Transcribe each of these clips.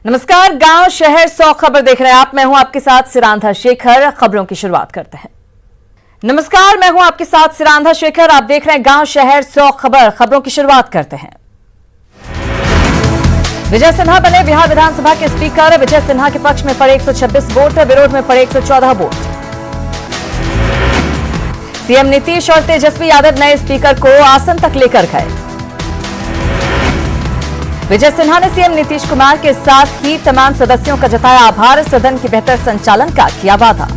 नमस्कार, गांव शहर 100 खबर देख रहे हैं आप। मैं हूं आपके साथ सिरांधा शेखर। खबरों की शुरुआत करते हैं। नमस्कार, मैं हूं आपके साथ सिरांधा शेखर। आप देख रहे हैं गांव शहर 100 खबर। खबरों की शुरुआत करते हैं। विजय सिन्हा बने बिहार विधानसभा के स्पीकर। विजय सिन्हा के पक्ष में पड़े 126 वोट, विरोध में पड़े 114 वोट। सीएम नीतीश और तेजस्वी यादव नए स्पीकर को आसन तक लेकर गए। विजय सिन्हा ने सीएम नीतीश कुमार के साथ ही तमाम सदस्यों का जताया आभार। सदन के बेहतर संचालन का किया वादा।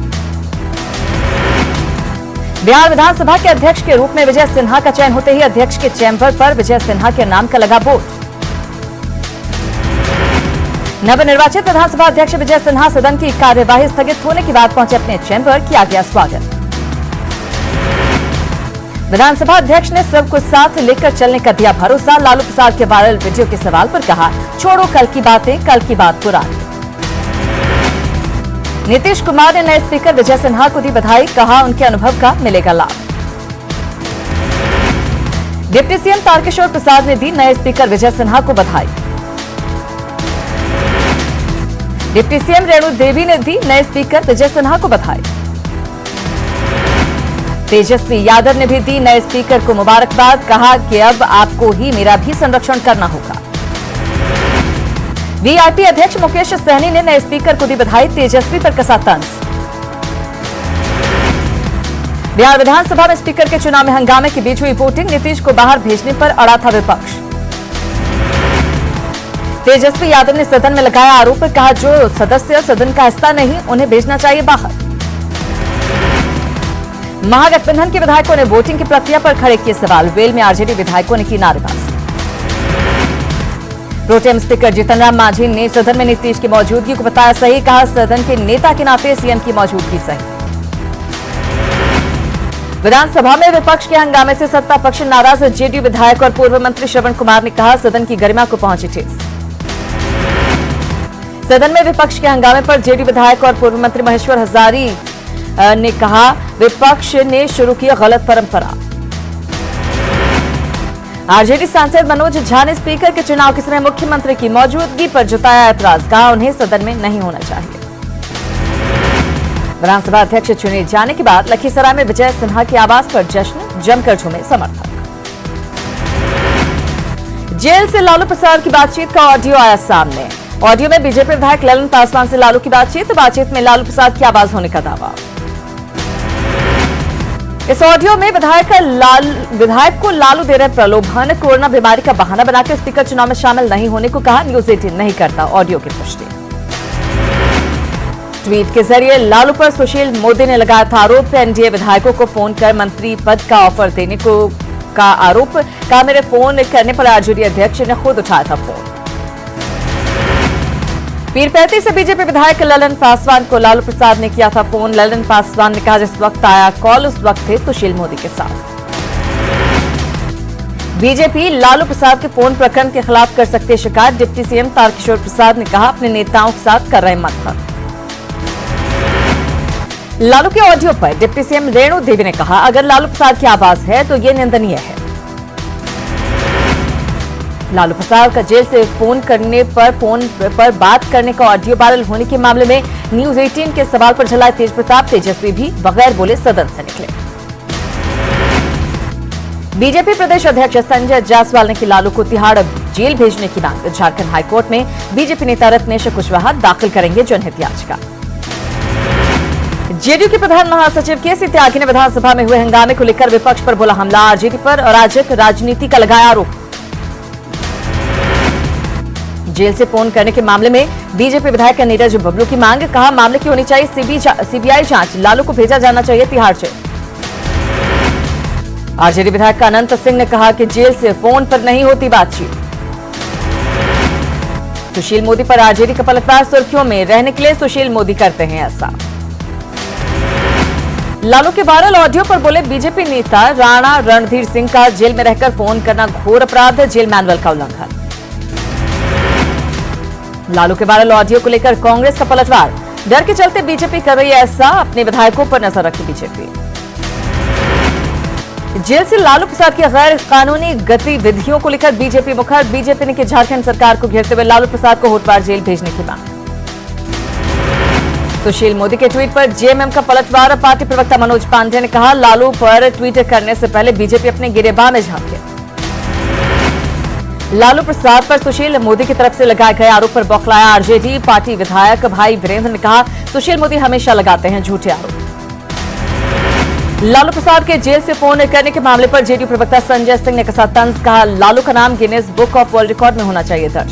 बिहार विधानसभा के अध्यक्ष के रूप में विजय सिन्हा का चयन होते ही अध्यक्ष के चैंबर पर विजय सिन्हा के नाम का लगा बोर्ड। नवनिर्वाचित विधानसभा अध्यक्ष विजय सिन्हा सदन की कार्यवाही स्थगित होने के बाद पहुंचे अपने चैंबर। किया गया स्वागत। विधानसभा अध्यक्ष ने सबको साथ लेकर चलने का दिया भरोसा। लालू प्रसाद के वायरल वीडियो के सवाल पर कहा, छोड़ो कल की बातें, कल की बात पुरानी। नीतीश कुमार ने नए स्पीकर विजय सिन्हा को दी बधाई। कहा, उनके अनुभव का मिलेगा लाभ। डिप्टी सीएम तारकिशोर प्रसाद ने दी नए स्पीकर विजय सिन्हा को बधाई। डिप्टी सीएम रेणु देवी ने दी नए स्पीकर विजय सिन्हा को बधाई। तेजस्वी यादव ने भी दी नए स्पीकर को मुबारकबाद। कहा कि अब आपको ही मेरा भी संरक्षण करना होगा। वीआईपी अध्यक्ष मुकेश सहनी ने नए स्पीकर को दी बधाई। तेजस्वी पर कसा तंज। बिहार विधानसभा में स्पीकर के चुनाव में हंगामे के बीच हुई वोटिंग। नीतीश को बाहर भेजने पर अड़ा था विपक्ष। तेजस्वी यादव ने सदन में लगाया आरोप। कहा, जो सदस्य सदन का हिस्सा नहीं उन्हें भेजना चाहिए बाहर। महागठबंधन के विधायकों ने वोटिंग की प्रक्रिया पर खड़े किए सवाल। वेल में आरजेडी विधायकों ने की नारेबाजी। प्रोटेम स्पीकर जीतन राम मांझी ने सदन में नीतीश की मौजूदगी को बताया सही। कहा, सदन के नेता के नाते सीएम की मौजूदगी सही। विधानसभा में विपक्ष के हंगामे से सत्ता पक्ष नाराज। जेडीयू विधायक और पूर्व मंत्री श्रवण कुमार ने कहा, सदन की गरिमा को पहुंची ठेस। सदन में विपक्ष के हंगामे पर जेडीयू विधायक और पूर्व मंत्री महेश्वर हजारी ने कहा, विपक्ष ने शुरू की गलत परंपरा। आरजेडी सांसद मनोज झा ने स्पीकर के चुनाव के समय मुख्यमंत्री की मौजूदगी पर जताया ऐतराज। कहा, उन्हें सदन में नहीं होना चाहिए। विधानसभा अध्यक्ष चुने जाने के बाद लखीसराय में विजय सिन्हा के आवास पर जश्न। जमकर झूमे समर्थक। जेल से लालू प्रसाद की बातचीत का ऑडियो आया सामने। ऑडियो में बीजेपी विधायक ललन पासवान से लालू की बातचीत में लालू प्रसाद की आवाज होने का दावा। इस ऑडियो में विधायक को लालू दे रहे प्रलोभन। कोरोना बीमारी का बहाना बनाकर स्पीकर चुनाव में शामिल नहीं होने को कहा। न्यूज 18 नहीं करता ऑडियो की पुष्टि। ट्वीट के जरिए लालू पर सुशील मोदी ने लगाया था आरोप। एनडीए विधायकों को फोन कर मंत्री पद का ऑफर देने को का आरोप। कहा, मेरे फोन करने पर आरजेडी अध्यक्ष ने खुद उठाया था फोन। पीरपैंती से बीजेपी विधायक ललन पासवान को लालू प्रसाद ने किया था फोन। ललन पासवान ने कहा, जिस वक्त आया कॉल उस वक्त थे सुशील मोदी के साथ। बीजेपी लालू प्रसाद के फोन प्रकरण के खिलाफ कर सकते शिकायत। डिप्टी सीएम तारकिशोर प्रसाद ने कहा, अपने नेताओं के साथ कर रहे मंथन। लालू के ऑडियो पर डिप्टी सीएम रेणु देवी ने कहा, अगर लालू प्रसाद की आवाज है तो ये निंदनीय है। लालू प्रसाद का जेल से फोन पर बात करने का ऑडियो वायरल होने के मामले में न्यूज 18 के सवाल पर झल्लाए तेज प्रताप। तेजस्वी भी बगैर बोले सदन से निकले। बीजेपी प्रदेश अध्यक्ष संजय जायसवाल ने की लालू को तिहाड़ जेल भेजने की मांग। झारखंड हाईकोर्ट में बीजेपी नेता रत्नेश कुशवाहा दाखिल करेंगे जनहित याचिका। जेडीयू के प्रधान महासचिव केसी त्यागी ने विधानसभा में हुए हंगामे को लेकर विपक्ष पर बोला हमला। आरजेडी पर अराजक राजनीति का लगाया आरोप। जेल से फोन करने के मामले में बीजेपी विधायक नीरज बबलू की मांग। कहा, मामले की होनी चाहिए सीबीआई जांच। लालू को भेजा जाना चाहिए तिहाड़ जेल। आरजेडी विधायक अनंत सिंह ने कहा कि जेल से फोन पर नहीं होती बातचीत। सुशील मोदी पर आरजेडी का पलटवार। सुर्खियों में रहने के लिए सुशील मोदी करते हैं ऐसा। लालू के वायरल ऑडियो पर बोले बीजेपी नेता राणा रणधीर सिंह का जेल में रहकर फोन करना घोर अपराध। जेल मैनुअल का उल्लंघन। लालू के वायरल ऑडियो को लेकर कांग्रेस का पलटवार। डर के चलते बीजेपी कर रही है ऐसा। अपने विधायकों पर नजर रखी बीजेपी। जेल से लालू प्रसाद की गैर कानूनी गतिविधियों को लेकर बीजेपी मुखर। बीजेपी ने की झारखंड सरकार को घेरते हुए लालू प्रसाद को होटवार जेल भेजने की मांग। सुशील मोदी के ट्वीट पर जेएमएम का पलटवार। पार्टी प्रवक्ता मनोज पांडे ने कहा, लालू पर ट्वीट करने से पहले बीजेपी अपने गिरेबान में झांके। लालू प्रसाद पर सुशील मोदी की तरफ से लगाए गए आरोप पर बौखलाया आरजेडी। पार्टी विधायक भाई वीरेंद्र ने कहा, सुशील मोदी हमेशा लगाते हैं झूठे आरोप। लालू प्रसाद के जेल से फोन करने के मामले पर जेडीयू प्रवक्ता संजय सिंह ने कसा तंज। कहा, लालू का नाम Guinness book of world record में होना चाहिए दर्ज।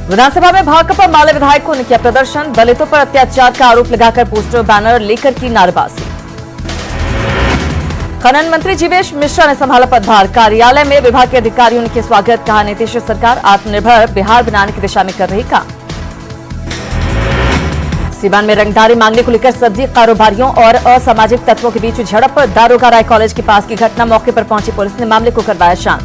विधानसभा में भाकपा माले विधायकों ने किया प्रदर्शन। दलितों पर अत्याचार का आरोप लगाकर पोस्टर बैनर लेकर की नारेबाजी। खनन मंत्री जीवेश मिश्रा ने संभाला पदभार। कार्यालय में विभाग के अधिकारियों ने किया स्वागत। कहा, नीतीश सरकार आत्मनिर्भर बिहार बनाने की दिशा में कर रही काम। सीवान में रंगदारी मांगने को लेकर सब्जी कारोबारियों और असामाजिक तत्वों के बीच झड़प। दारोगा राय कॉलेज के पास की घटना। मौके पर पहुंची पुलिस ने मामले को करवाया शांत।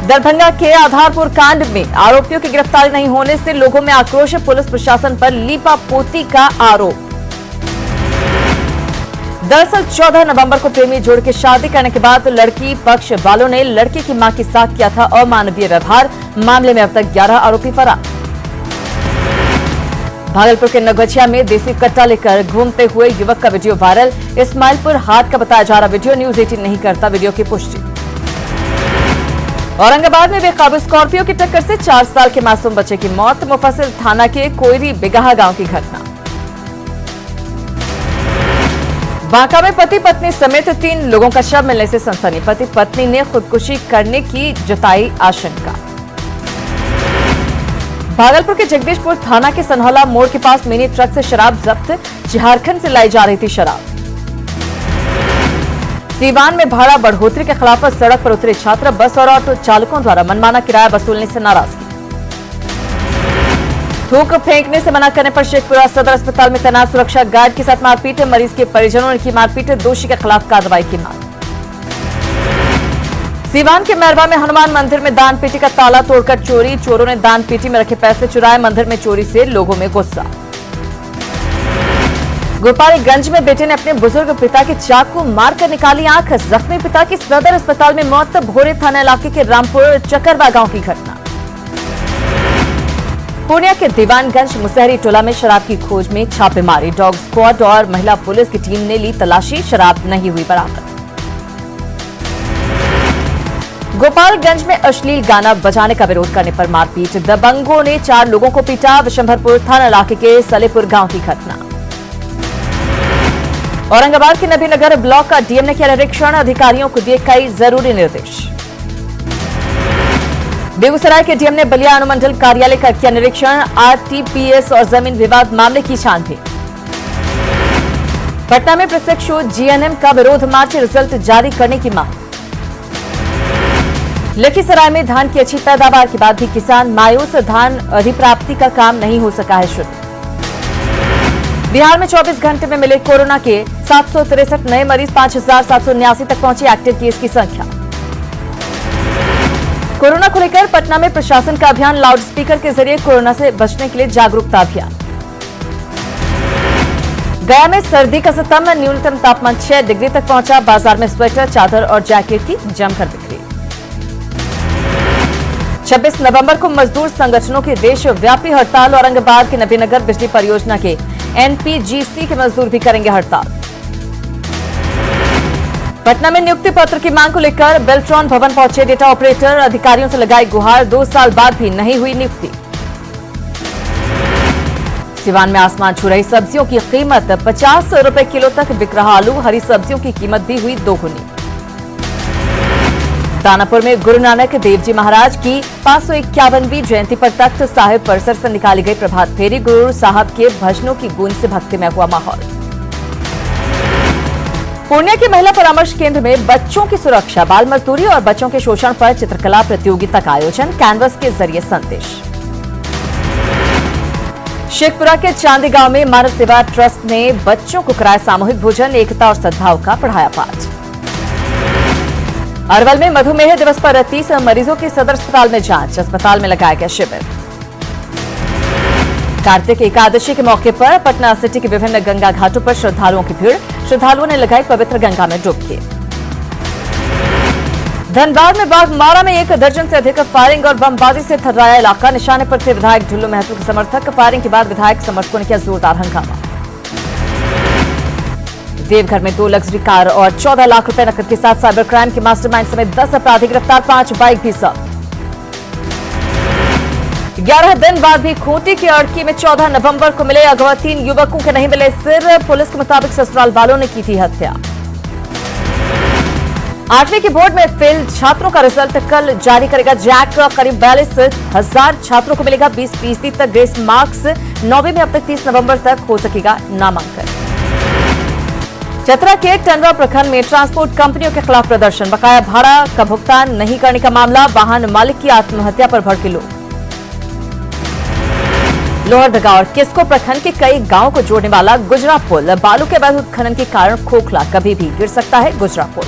दरभंगा के आधारपुर कांड में आरोपियों की गिरफ्तारी नहीं होने से लोगों में आक्रोश। पुलिस प्रशासन पर लीपापोती का आरोप। दरअसल 14 नवंबर को प्रेमी जोड़ के शादी करने के बाद लड़की पक्ष वालों ने लड़के की मां के साथ किया था अमानवीय व्यवहार। मामले में अब तक 11 आरोपी फरार। भागलपुर के नगछिया में देसी कट्टा लेकर घूमते हुए युवक का वीडियो वायरल। इस्माइलपुर हाट का बताया जा रहा वीडियो न्यूज 18 नहीं करता वीडियो की पुष्टि। औरंगाबाद में बेकाबू स्कॉर्पियो की टक्कर से 4 साल के मासूम बच्चे की मौत। मुफस्सिल थाना के कोयरी बिगहा गांव की घटना। बांका में पति पत्नी समेत 3 लोगों का शव मिलने से सनसनी। पति पत्नी ने खुदकुशी करने की जताई आशंका। भागलपुर के जगदीशपुर थाना के सनहौला मोड़ के पास मिनी ट्रक से शराब जब्त। झारखंड से लाई जा रही थी शराब। सीवान में भाड़ा बढ़ोतरी के खिलाफ सड़क पर उतरे छात्र। बस और ऑटो चालकों द्वारा मनमाना किराया वसूलने से नाराजगी। थूक फेंकने से मना करने पर शेखपुरा सदर अस्पताल में तैनात सुरक्षा गार्ड के साथ मारपीट। मरीज के परिजनों ने की मारपीट। दोषी के खिलाफ कार्रवाई की मांग। सीवान के मैरवा में हनुमान मंदिर में दान पेटी का ताला तोड़कर चोरी। चोरों ने दान पेटी में रखे पैसे चुराए। मंदिर में चोरी से लोगों में गुस्सा। गोपालगंज में बेटे ने अपने बुजुर्ग पिता की चाकू मारकर निकाली आंख। जख्मी पिता की सदर अस्पताल में मौत। भोरे थाना इलाके के रामपुर चकरवा गांव की घटना। पूर्णिया के दीवानगंज मुसहरी टोला में शराब की खोज में छापेमारी। डॉग स्क्वाड और महिला पुलिस की टीम ने ली तलाशी। शराब नहीं हुई बरामद। गोपालगंज में अश्लील गाना बजाने का विरोध करने पर मारपीट। दबंगों ने 4 लोगों को पीटा। विशंभरपुर थाना इलाके के सलेपुर गांव की घटना। औरंगाबाद के नबीनगर ब्लॉक का डीएम ने किया निरीक्षण। अधिकारियों को दिए कई जरूरी निर्देश। बेगूसराय के डीएम ने बलिया अनुमंडल कार्यालय का किया निरीक्षण। आरटीपीएस और जमीन विवाद मामले की छानबीन। पटना में प्रशिक्षु जीएनएम का विरोध मार्च। रिजल्ट जारी करने की मांग। लखीसराय में धान की अच्छी पैदावार के बाद भी किसान मायूस। धान अधिप्राप्ति का काम नहीं हो सका है शुरू। बिहार में 24 घंटे में मिले कोरोना के 763 नए मरीज। 5789 तक पहुंची एक्टिव केस की संख्या। कोरोना को लेकर पटना में प्रशासन का अभियान। लाउडस्पीकर के जरिए कोरोना से बचने के लिए जागरूकता अभियान। गया में सर्दी का सितम। न्यूनतम तापमान 6 डिग्री तक पहुंचा। बाजार में स्वेटर, चादर और जैकेट की जमकर बिक्री। 26 नवंबर को मजदूर संगठनों की देशव्यापी हड़ताल। औरंगाबाद के नबीनगर बिजली परियोजना के एनपीजीसी के मजदूर भी करेंगे हड़ताल। पटना में नियुक्ति पत्र की मांग को लेकर बेल्ट्रॉन भवन पहुंचे डेटा ऑपरेटर। अधिकारियों से लगाई गुहार। 2 साल बाद भी नहीं हुई नियुक्ति। सिवान में आसमान छू रही सब्जियों की कीमत। 50 रुपए किलो तक बिक रहा आलू। हरी सब्जियों की कीमत भी हुई दोगुनी। दानापुर में गुरु नानक देव जी महाराज की 551वीं जयंती पर तख्त साहिब परिसर से निकाली गई प्रभात फेरी। गुरु साहब के भजनों की गूंज से भक्ति में हुआ माहौल। पूर्णिया के महिला परामर्श केंद्र में बच्चों की सुरक्षा, बाल मजदूरी और बच्चों के शोषण पर चित्रकला प्रतियोगिता का आयोजन। कैनवस के जरिए संदेश। शेखपुरा के चांदी गांव में मानव सेवा ट्रस्ट ने बच्चों को कराया सामूहिक भोजन। एकता और सद्भाव का पढ़ाया पाठ। अरवल में मधुमेह दिवस पर 30 मरीजों की सदर अस्पताल में जांच। अस्पताल में लगाया गया शिविर। कार्तिक एकादशी के मौके पर पटना सिटी के विभिन्न गंगा घाटों पर श्रद्धालुओं की भीड़। श्रद्धालुओं ने लगाई पवित्र गंगा में डुबकी। धनबाद में बाघमारा में 1 दर्जन से अधिक फायरिंग और बमबाजी से थर्राया इलाका। निशाने पर थे विधायक ढुल्लू महतो के समर्थक। फायरिंग के बाद विधायक समर्थकों ने किया जोरदार हंगामा। देवघर में 2 लग्जरी कार और 14 लाख रुपए नकद के साथ साइबर क्राइम के मास्टरमाइंड समेत 10 अपराधी गिरफ्तार। 5 बाइक भी जब्त। 11 दिन बाद भी खूंटी की अड़की में 14 नवंबर को मिले अगवा 3 युवकों के नहीं मिले सिर। पुलिस के मुताबिक ससुराल वालों ने की थी हत्या। 8वीं की बोर्ड में फेल छात्रों का रिजल्ट कल जारी करेगा जैक। करीब 42,000 छात्रों को मिलेगा 20% तक ग्रेस मार्क्स। 9वीं में अब तक 30 नवंबर तक हो सकेगा नामांकन। चतरा के टंडवा प्रखंड में ट्रांसपोर्ट कंपनियों के खिलाफ प्रदर्शन। बकाया भाड़ा का भुगतान नहीं करने का मामला। वाहन मालिक की आत्महत्या पर भड़के लोग। लोहरदगा और किस्को प्रखंड के कई गांवों को जोड़ने वाला गुजरा पुल बालू के अवैध उत्खनन के कारण खोखला। कभी भी गिर सकता है गुजरा पुल।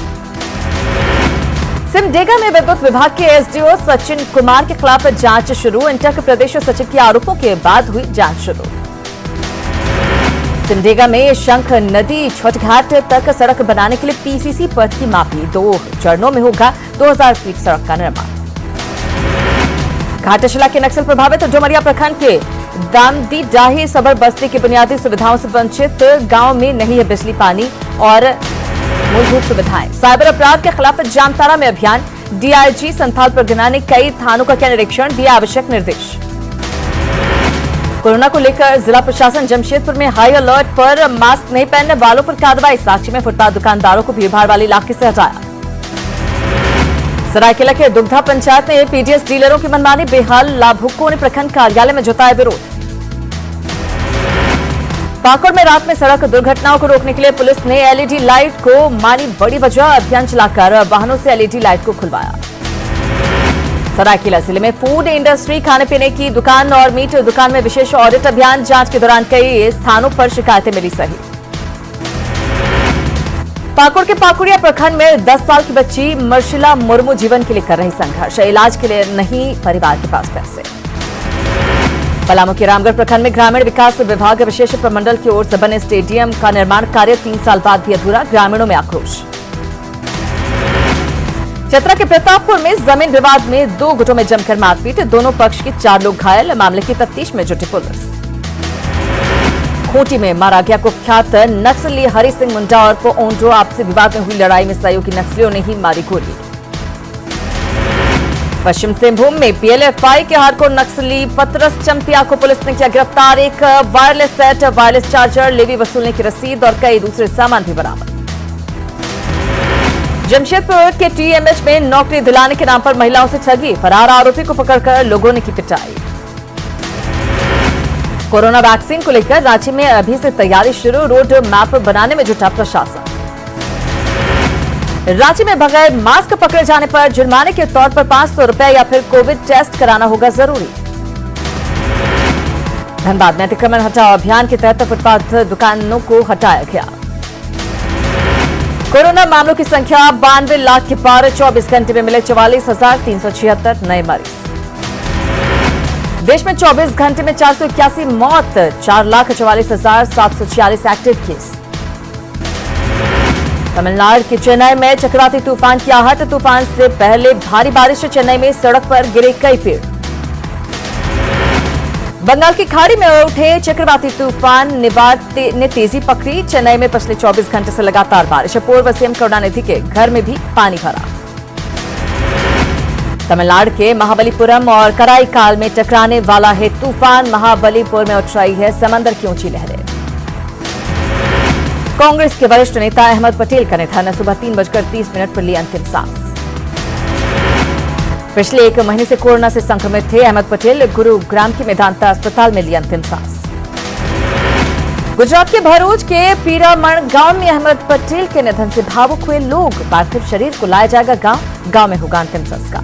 सिमडेगा में विद्युत विभाग के एसडीओ सचिन कुमार के खिलाफ जांच शुरू। इंटर के प्रदेश सचिव के आरोपों के बाद हुई जांच शुरू। सिमडेगा में शंख नदी छठघाट तक सड़क बनाने के लिए पीसीसी पथ की मापी। 2 चरणों में होगा 2000 फीट सड़क का निर्माण। घाटशिला के नक्सल प्रभावित डुमरिया प्रखंड के दामदी डाही सबर बस्ती की बुनियादी सुविधाओं से वंचित। गांव में नहीं है बिजली, पानी और मूलभूत सुविधाएं। साइबर अपराध के खिलाफ जामताड़ा में अभियान। डीआईजी संथाल प्रगना ने कई थानों का किया निरीक्षण, दिया आवश्यक निर्देश। कोरोना को लेकर जिला प्रशासन जमशेदपुर में हाई अलर्ट पर। मास्क नहीं पहनने वालों पर कार्रवाई। साक्षी में फुटपाथ दुकानदारों को भीड़भाड़ वाले इलाके से हटाया। सरायकेला के दुग्धा पंचायत में पीडीएस डीलरों की मनमानी बेहाल। लाभुकों ने प्रखंड कार्यालय में जताया विरोध। पाकुड़ में रात में सड़क दुर्घटनाओं को रोकने के लिए पुलिस ने एलईडी लाइट को मानी बड़ी वजह। अभियान चलाकर वाहनों से एलईडी लाइट को खुलवाया। सरायकेला जिले में फूड इंडस्ट्री खाने पीने की दुकान और मीट दुकान में विशेष ऑडिट अभियान। जांच के दौरान कई स्थानों पर शिकायतें मिली सही। पाकुड़ के पाकुड़िया प्रखंड में 10 साल की बच्ची मर्शिला मुर्मू जीवन के लिए कर रही संघर्ष। इलाज के लिए नहीं परिवार के पास पैसे। पलामू के रामगढ़ प्रखंड में ग्रामीण विकास विभाग विशेष प्रमंडल की ओर से बने स्टेडियम का निर्माण कार्य 3 साल बाद भी अधूरा। ग्रामीणों में आक्रोश। चतरा के प्रतापपुर में जमीन विवाद में 2 गुटों में जमकर मारपीट। दोनों पक्ष के 4 लोग घायल। मामले की तफ्तीश में जुटी पुलिस। खूंटी में मारा गया कुख्यात नक्सली हरि सिंह मुंडा और ओंडो। आपसी विवाद में हुई लड़ाई में सहयोगी नक्सलियों ने ही मारी गोली। पश्चिम सिंहभूम में पीएलएफआई के हार्डकोर नक्सली पतरस चंपिया को पुलिस ने किया गिरफ्तार। एक wireless set, wireless charger, levy वसूलने की रसीद और कई दूसरे सामान भी बरामद। जमशेदपुर के टीएमएच में नौकरी दिलाने के नाम पर महिलाओं से ठगी। फरार आरोपी को पकड़कर लोगों ने की पिटाई। कोरोना वैक्सीन को लेकर रांची में अभी से तैयारी शुरू। रोड मैप बनाने में जुटा प्रशासन। रांची में बगैर मास्क पकड़े जाने पर जुर्माने के तौर पर 500 रुपए या फिर कोविड टेस्ट कराना होगा जरूरी। धनबाद में अतिक्रमण हटाओ अभियान के तहत फुटपाथ दुकानों को हटाया गया। कोरोना मामलों की संख्या 92 लाख के पार। 24 घंटे में मिले 44,376 नए मरीज। देश में 24 घंटे में 481 मौत। 4,44,746 एक्टिव केस। तमिलनाडु के चेन्नई में चक्रवाती तूफान की आहट। तूफान से पहले भारी बारिश से चेन्नई में सड़क पर गिरे कई पेड़। बंगाल की खाड़ी में उठे चक्रवाती तूफान निवार ने तेजी पकड़ी। चेन्नई में पिछले 24 घंटे से लगातार बारिश। पूर्व सीएम करुणानिधि के घर में भी पानी भरा। तमिलनाडु के महाबलीपुरम और कराईकाल में टकराने वाला है तूफान। महाबलीपुर में उठ रही है समंदर की ऊंची लहरें। कांग्रेस के वरिष्ठ नेता अहमद पटेल का निधन। सुबह 3:30 पर ली अंतिम सांस। पिछले 1 महीने से कोरोना से संक्रमित थे अहमद पटेल। गुरुग्राम के मेदांता अस्पताल में ली अंतिम सांस। गुजरात के भरूच के पीरामण गांव में अहमद पटेल के निधन से भावुक हुए लोग। पार्थिव शरीर को लाया जाएगा गांव में होगा अंतिम संस्कार।